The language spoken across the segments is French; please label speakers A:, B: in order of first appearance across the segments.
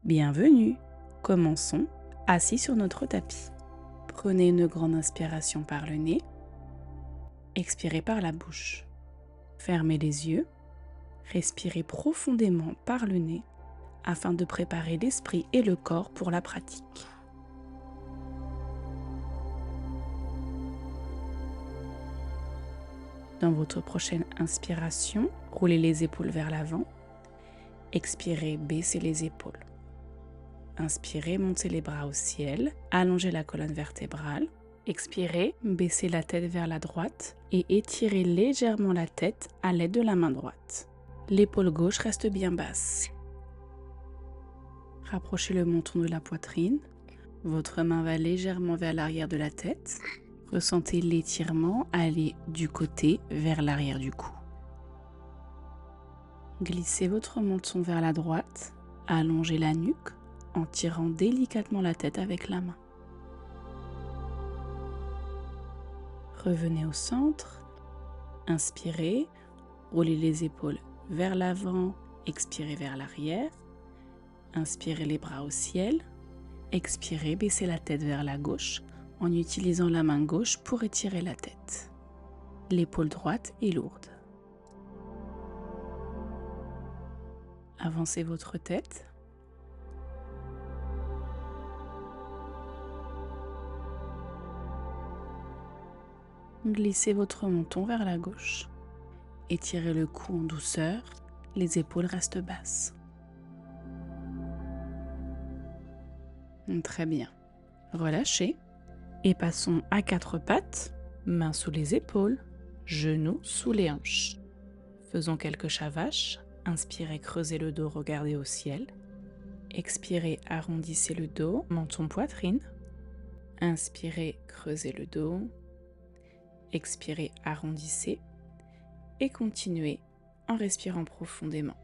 A: Bienvenue. Commençons assis sur notre tapis. Prenez une grande inspiration par le nez. Expirez par la bouche. Fermez les yeux. Respirez profondément par le nez afin de préparer l'esprit et le corps pour la pratique. Dans votre prochaine inspiration, roulez les épaules vers l'avant. Expirez, baissez les épaules. Inspirez, montez les bras au ciel, allongez la colonne vertébrale. Expirez, baissez la tête vers la droite et étirez légèrement la tête à l'aide de la main droite. L'épaule gauche reste bien basse. Rapprochez le menton de la poitrine. Votre main va légèrement vers l'arrière de la tête. Ressentez l'étirement aller du côté vers l'arrière du cou. Glissez votre menton vers la droite, allongez la nuque en tirant délicatement la tête avec la main. Revenez au centre, inspirez, roulez les épaules vers l'avant, expirez vers l'arrière, inspirez les bras au ciel, expirez, baissez la tête vers la gauche en utilisant la main gauche pour étirer la tête. L'épaule droite est lourde. Avancez votre tête. Glissez votre menton vers la gauche. Étirez le cou en douceur, les épaules restent basses. Très bien. Relâchez et passons à quatre pattes, mains sous les épaules, genoux sous les hanches. Faisons quelques chavaches. Inspirez, creusez le dos, regardez au ciel. Expirez, arrondissez le dos, menton, poitrine. Inspirez, creusez le dos. Expirez, arrondissez. Et continuez en respirant profondément.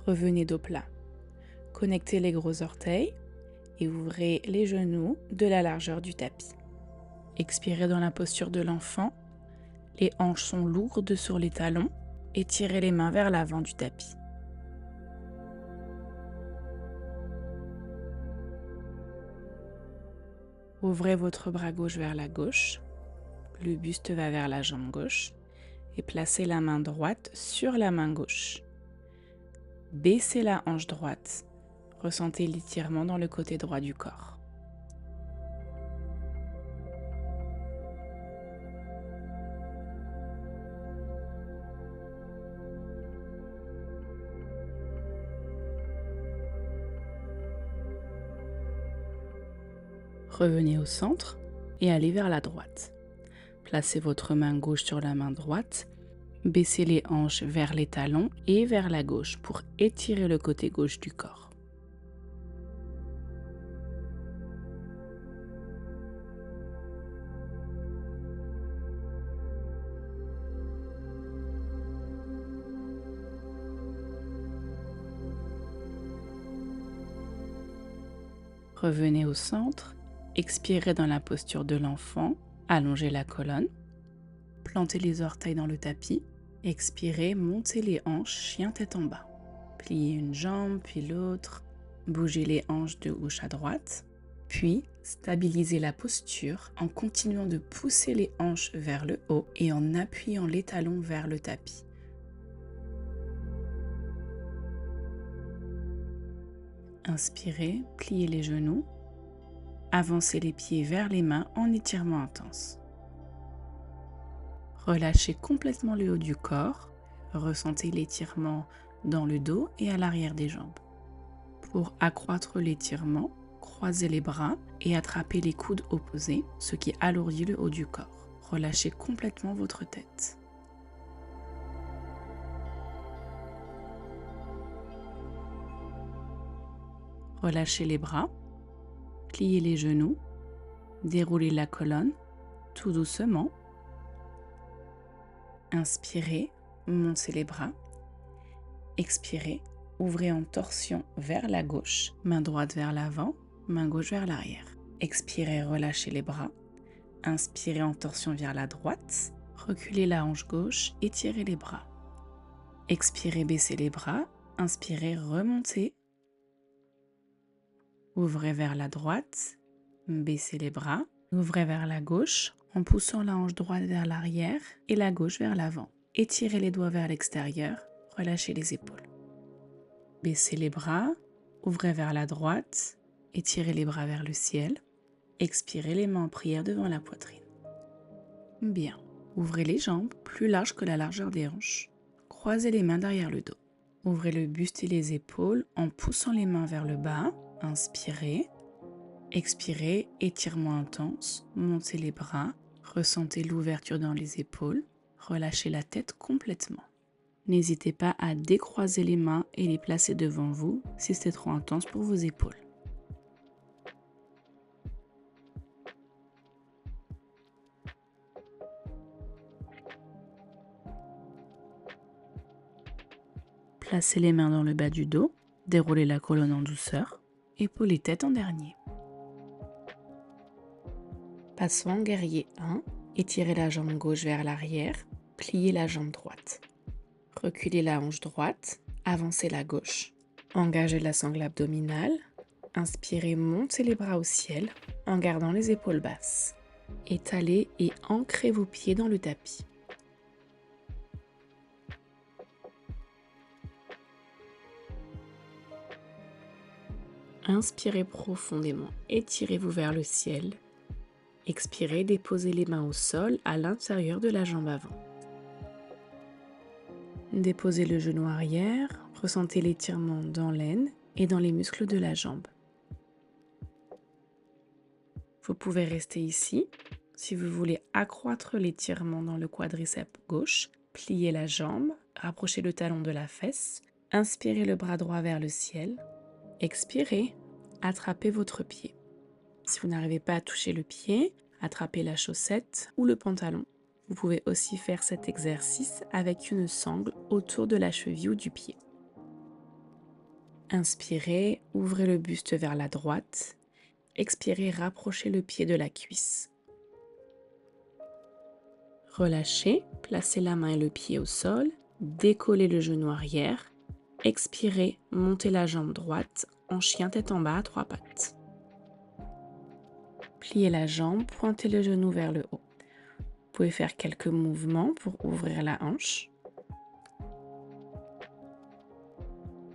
A: Revenez dos plat. Connectez les gros orteils et ouvrez les genoux de la largeur du tapis. Expirez dans la posture de l'enfant. Les hanches sont lourdes sur les talons. Étirez les mains vers l'avant du tapis. Ouvrez votre bras gauche vers la gauche. Le buste va vers la jambe gauche. Et placez la main droite sur la main gauche. Baissez la hanche droite. Ressentez l'étirement dans le côté droit du corps. Revenez au centre et allez vers la droite. Placez votre main gauche sur la main droite. Baissez les hanches vers les talons et vers la gauche pour étirer le côté gauche du corps. Revenez au centre, expirez dans la posture de l'enfant, allongez la colonne, plantez les orteils dans le tapis, expirez, montez les hanches, chien tête en bas. Pliez une jambe puis l'autre, bougez les hanches de gauche à droite, puis stabilisez la posture en continuant de pousser les hanches vers le haut et en appuyant les talons vers le tapis. Inspirez, pliez les genoux, avancez les pieds vers les mains en étirement intense. Relâchez complètement le haut du corps, ressentez l'étirement dans le dos et à l'arrière des jambes. Pour accroître l'étirement, croisez les bras et attrapez les coudes opposés, ce qui alourdit le haut du corps. Relâchez complètement votre tête. Relâchez les bras, pliez les genoux, déroulez la colonne tout doucement. Inspirez, montez les bras. Expirez, ouvrez en torsion vers la gauche, main droite vers l'avant, main gauche vers l'arrière. Expirez, relâchez les bras. Inspirez en torsion vers la droite. Reculez la hanche gauche, étirez les bras. Expirez, baissez les bras. Inspirez, remontez. Ouvrez vers la droite. Baissez les bras. Ouvrez vers la gauche en poussant la hanche droite vers l'arrière et la gauche vers l'avant. Étirez les doigts vers l'extérieur. Relâchez les épaules. Baissez les bras. Ouvrez vers la droite. Étirez les bras vers le ciel. Expirez les mains en prière devant la poitrine. Bien. Ouvrez les jambes plus larges que la largeur des hanches. Croisez les mains derrière le dos. Ouvrez le buste et les épaules en poussant les mains vers le bas. Inspirez. Expirez, étirement intense. Montez les bras. Ressentez l'ouverture dans les épaules. Relâchez la tête complètement. N'hésitez pas à décroiser les mains et les placer devant vous si c'est trop intense pour vos épaules. Placez les mains dans le bas du dos, déroulez la colonne en douceur, épaules et tête en dernier. Passons en guerrier 1, étirez la jambe gauche vers l'arrière, pliez la jambe droite. Reculez la hanche droite, avancez la gauche. Engagez la sangle abdominale, inspirez, montez les bras au ciel en gardant les épaules basses. Étalez et ancrez vos pieds dans le tapis. Inspirez profondément, étirez-vous vers le ciel. Expirez, déposez les mains au sol à l'intérieur de la jambe avant. Déposez le genou arrière, ressentez l'étirement dans l'aine et dans les muscles de la jambe. Vous pouvez rester ici. Si vous voulez accroître l'étirement dans le quadriceps gauche, pliez la jambe, rapprochez le talon de la fesse, inspirez le bras droit vers le ciel. Expirez, attrapez votre pied. Si vous n'arrivez pas à toucher le pied, attrapez la chaussette ou le pantalon. Vous pouvez aussi faire cet exercice avec une sangle autour de la cheville ou du pied. Inspirez, ouvrez le buste vers la droite. Expirez, rapprochez le pied de la cuisse. Relâchez, placez la main et le pied au sol, décollez le genou arrière. Expirez, montez la jambe droite en chien tête en bas à 3 pattes. Pliez la jambe, pointez le genou vers le haut. Vous pouvez faire quelques mouvements pour ouvrir la hanche.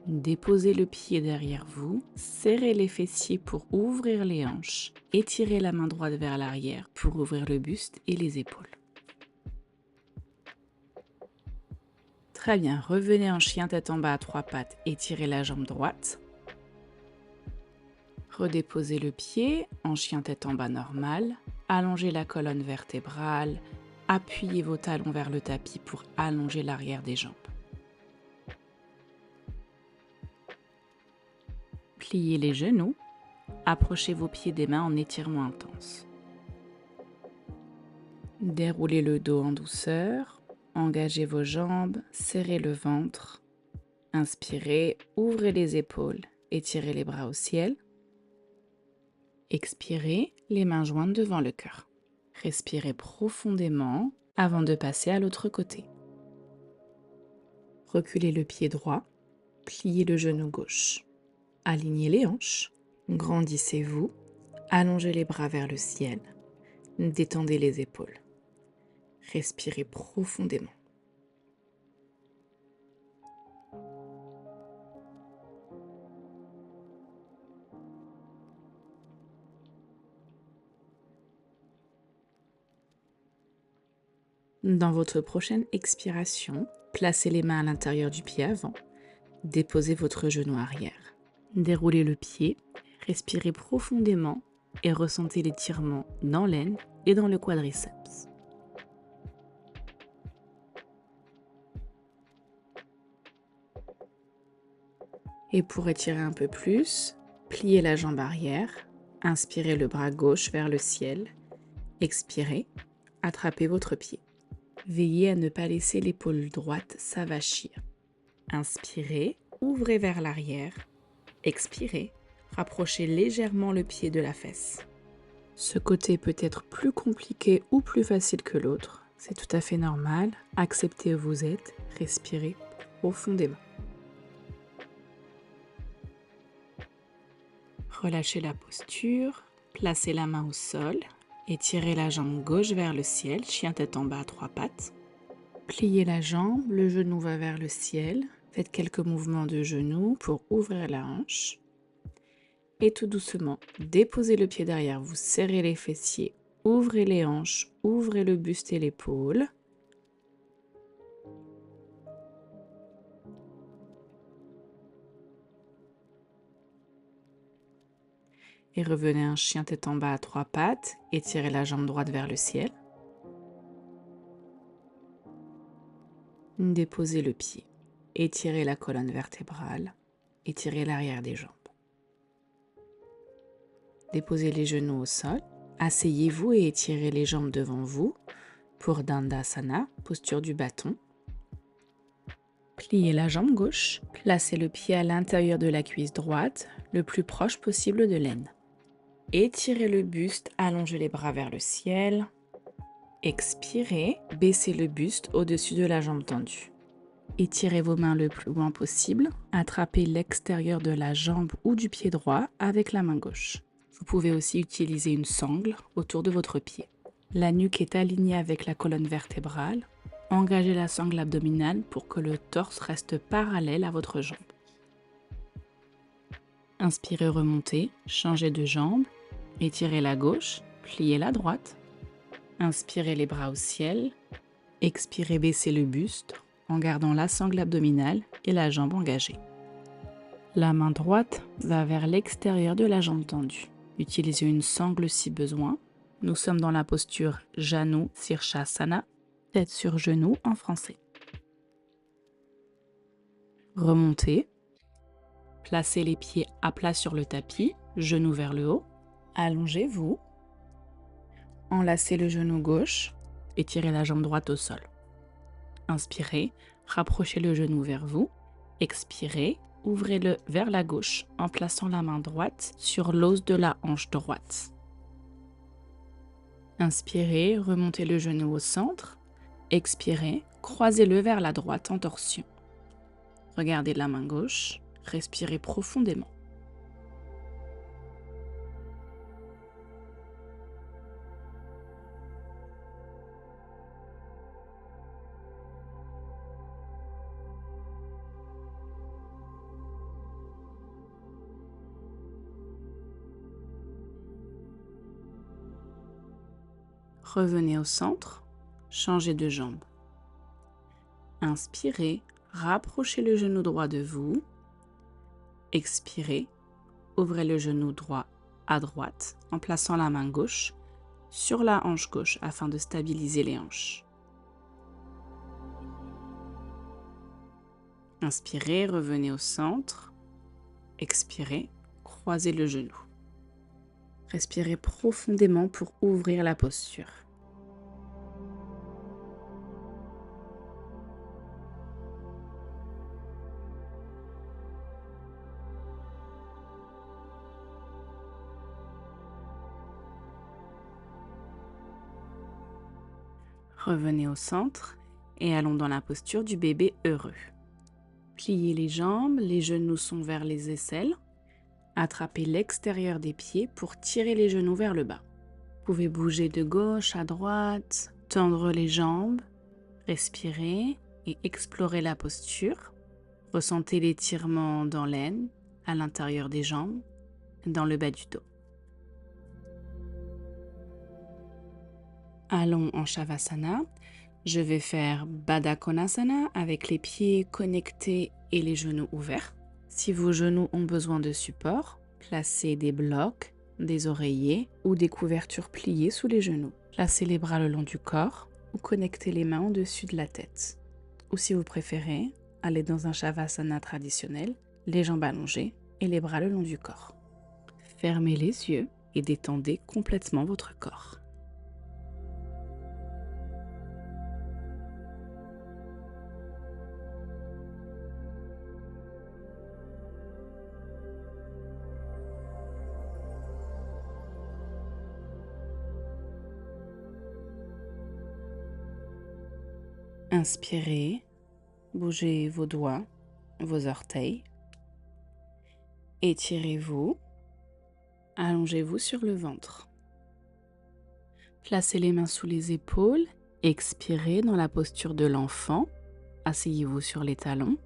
A: Déposez le pied derrière vous, serrez les fessiers pour ouvrir les hanches, étirez la main droite vers l'arrière pour ouvrir le buste et les épaules. Très bien, revenez en chien tête en bas à 3 pattes, étirez la jambe droite. Redéposez le pied en chien tête en bas normal, allongez la colonne vertébrale, appuyez vos talons vers le tapis pour allonger l'arrière des jambes. Pliez les genoux, approchez vos pieds des mains en étirement intense. Déroulez le dos en douceur, engagez vos jambes, serrez le ventre. Inspirez, ouvrez les épaules, étirez les bras au ciel. Expirez, les mains jointes devant le cœur. Respirez profondément avant de passer à l'autre côté. Reculez le pied droit, pliez le genou gauche. Alignez les hanches, grandissez-vous, allongez les bras vers le ciel, détendez les épaules. Respirez profondément. Dans votre prochaine expiration, placez les mains à l'intérieur du pied avant, déposez votre genou arrière. Déroulez le pied, respirez profondément et ressentez l'étirement dans l'aine et dans le quadriceps. Et pour étirer un peu plus, pliez la jambe arrière, inspirez le bras gauche vers le ciel, expirez, attrapez votre pied. Veillez à ne pas laisser l'épaule droite s'avachir. Inspirez, ouvrez vers l'arrière. Expirez, rapprochez légèrement le pied de la fesse. Ce côté peut être plus compliqué ou plus facile que l'autre. C'est tout à fait normal. Acceptez où vous êtes, respirez profondément. Relâchez la posture, placez la main au sol, étirez la jambe gauche vers le ciel, chien tête en bas à 3 pattes. Pliez la jambe, le genou va vers le ciel. Faites quelques mouvements de genou pour ouvrir la hanche. Et tout doucement, déposez le pied derrière vous, serrez les fessiers, ouvrez les hanches, ouvrez le buste et l'épaule. Et revenez un chien tête en bas à 3 pattes, étirez la jambe droite vers le ciel. Déposez le pied, étirez la colonne vertébrale, étirez l'arrière des jambes. Déposez les genoux au sol, asseyez-vous et étirez les jambes devant vous pour Dandasana, posture du bâton. Pliez la jambe gauche, placez le pied à l'intérieur de la cuisse droite, le plus proche possible de l'aine. Étirez le buste, allongez les bras vers le ciel. Expirez, baissez le buste au-dessus de la jambe tendue. Étirez vos mains le plus loin possible, attrapez l'extérieur de la jambe ou du pied droit avec la main gauche. Vous pouvez aussi utiliser une sangle autour de votre pied. La nuque est alignée avec la colonne vertébrale. Engagez la sangle abdominale pour que le torse reste parallèle à votre jambe. Inspirez, remontez, changez de jambe, étirez la gauche, pliez la droite. Inspirez les bras au ciel, expirez, baissez le buste en gardant la sangle abdominale et la jambe engagée. La main droite va vers l'extérieur de la jambe tendue. Utilisez une sangle si besoin. Nous sommes dans la posture Janu Sirsasana, tête sur genou en français. Remontez. Placez les pieds à plat sur le tapis, genoux vers le haut. Allongez-vous. Enlacez le genou gauche, étirez la jambe droite au sol. Inspirez, rapprochez le genou vers vous. Expirez, ouvrez-le vers la gauche en plaçant la main droite sur l'os de la hanche droite. Inspirez, remontez le genou au centre. Expirez, croisez-le vers la droite en torsion. Regardez la main gauche, respirez profondément. Revenez au centre, changez de jambe. Inspirez, rapprochez le genou droit de vous. Expirez, ouvrez le genou droit à droite en plaçant la main gauche sur la hanche gauche afin de stabiliser les hanches. Inspirez, revenez au centre. Expirez, croisez le genou. Respirez profondément pour ouvrir la posture. Revenez au centre et allons dans la posture du bébé heureux. Pliez les jambes, les genoux sont vers les aisselles. Attrapez l'extérieur des pieds pour tirer les genoux vers le bas. Vous pouvez bouger de gauche à droite, tendre les jambes, respirer et explorer la posture. Ressentez l'étirement dans l'aine, à l'intérieur des jambes, dans le bas du dos. Allons en Shavasana. Je vais faire Baddha Konasana avec les pieds connectés et les genoux ouverts. Si vos genoux ont besoin de support, placez des blocs, des oreillers ou des couvertures pliées sous les genoux. Placez les bras le long du corps ou connectez les mains au-dessus de la tête. Ou si vous préférez, allez dans un Shavasana traditionnel, les jambes allongées et les bras le long du corps. Fermez les yeux et détendez complètement votre corps. Inspirez, bougez vos doigts, vos orteils. Étirez-vous, allongez-vous sur le ventre. Placez les mains sous les épaules, expirez dans la posture de l'enfant. Asseyez-vous sur les talons.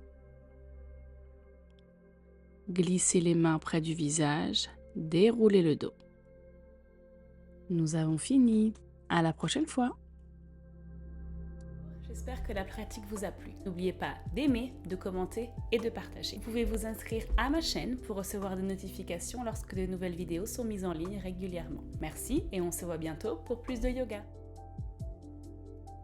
A: Glissez les mains près du visage, déroulez le dos. Nous avons fini. À la prochaine fois.
B: J'espère que la pratique vous a plu. N'oubliez pas d'aimer, de commenter et de partager. Vous pouvez vous inscrire à ma chaîne pour recevoir des notifications lorsque de nouvelles vidéos sont mises en ligne régulièrement. Merci et on se voit bientôt pour plus de yoga.